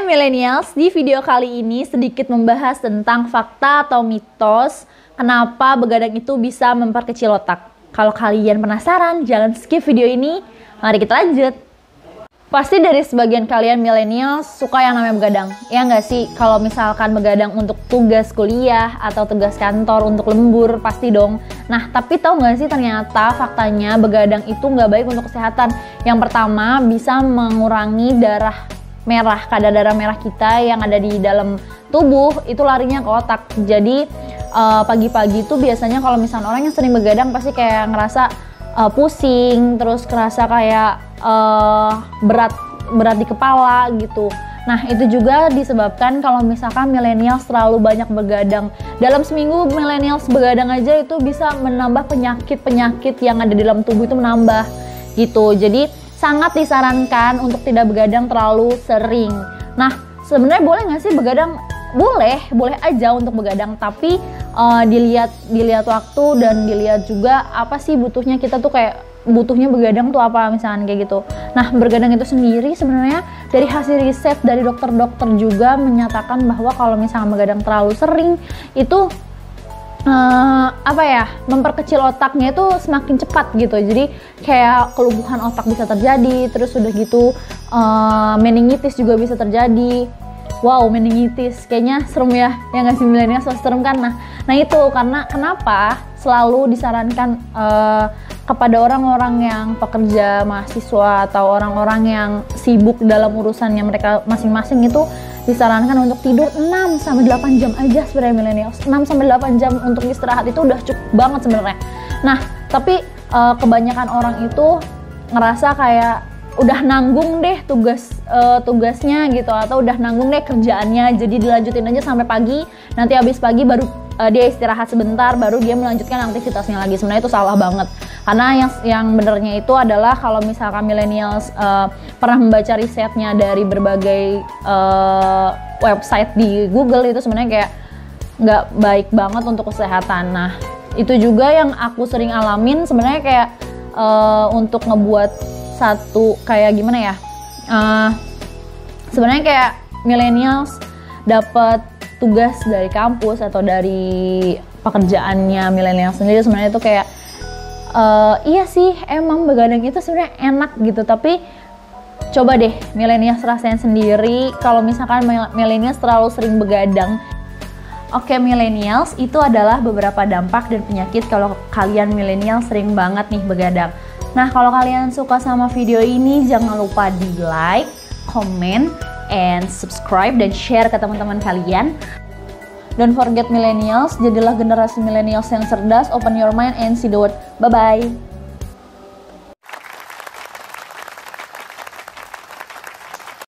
Hai millennials, di video kali ini sedikit membahas tentang fakta atau mitos kenapa begadang itu bisa memperkecil otak. Kalau kalian penasaran, jangan skip video ini. Mari kita lanjut. Pasti dari sebagian kalian millennials suka yang namanya begadang. Ya nggak sih? Kalau misalkan begadang untuk tugas kuliah atau tugas kantor untuk lembur, pasti dong. Nah, tapi tahu nggak sih ternyata faktanya begadang itu nggak baik untuk kesehatan. Yang pertama, bisa mengurangi kadar darah merah kita yang ada di dalam tubuh itu larinya ke otak. Jadi pagi-pagi itu biasanya kalau misalnya orang yang sering begadang pasti kayak ngerasa pusing, terus kerasa kayak berat di kepala gitu. Nah, itu juga disebabkan kalau misalkan millennials terlalu banyak begadang. Dalam seminggu millennials begadang aja itu bisa menambah penyakit-penyakit yang ada di dalam tubuh itu menambah gitu. Jadi sangat disarankan untuk tidak begadang terlalu sering. Nah, sebenarnya boleh nggak sih begadang? Boleh aja untuk begadang, tapi dilihat waktu dan dilihat juga apa sih butuhnya kita tuh, kayak butuhnya begadang tuh apa misalkan kayak gitu. Nah, begadang itu sendiri sebenarnya dari hasil riset dari dokter-dokter juga menyatakan bahwa kalau misalnya begadang terlalu sering itu memperkecil otaknya itu semakin cepat gitu. Jadi kayak kelumpuhan otak bisa terjadi, terus udah gitu meningitis juga bisa terjadi. Wow, meningitis kayaknya serem ya nggak sih milenial, serem kan. Nah itu karena kenapa selalu disarankan kepada orang-orang yang pekerja, mahasiswa atau orang-orang yang sibuk dalam urusannya mereka masing-masing itu disarankan untuk tidur 6-8 jam aja sebenarnya millennials. 6-8 jam untuk istirahat itu udah cukup banget sebenarnya. Nah, tapi kebanyakan orang itu ngerasa kayak udah nanggung deh tugasnya gitu, atau udah nanggung deh kerjaannya, jadi dilanjutin aja sampai pagi, nanti habis pagi baru dia istirahat sebentar, baru dia melanjutkan aktivitasnya lagi. Sebenarnya itu salah banget, karena yang benernya itu adalah kalau misalkan millennials pernah membaca risetnya dari berbagai website di Google, itu sebenarnya kayak nggak baik banget untuk kesehatan. Nah, itu juga yang aku sering alamin sebenarnya, kayak untuk ngebuat satu kayak gimana ya, sebenarnya kayak millennials dapat tugas dari kampus atau dari pekerjaannya millennials sendiri, sebenarnya itu kayak iya sih emang begadang itu sebenarnya enak gitu, tapi coba deh millennials rasain sendiri kalau misalkan millennials terlalu sering begadang. Oke millennials, itu adalah beberapa dampak dan penyakit kalau kalian millennials sering banget nih begadang. Nah, kalau kalian suka sama video ini, jangan lupa di like, comment, and subscribe, dan share ke teman-teman kalian. Don't forget millennials, jadilah generasi millennials yang cerdas, open your mind and see the world. Bye-bye!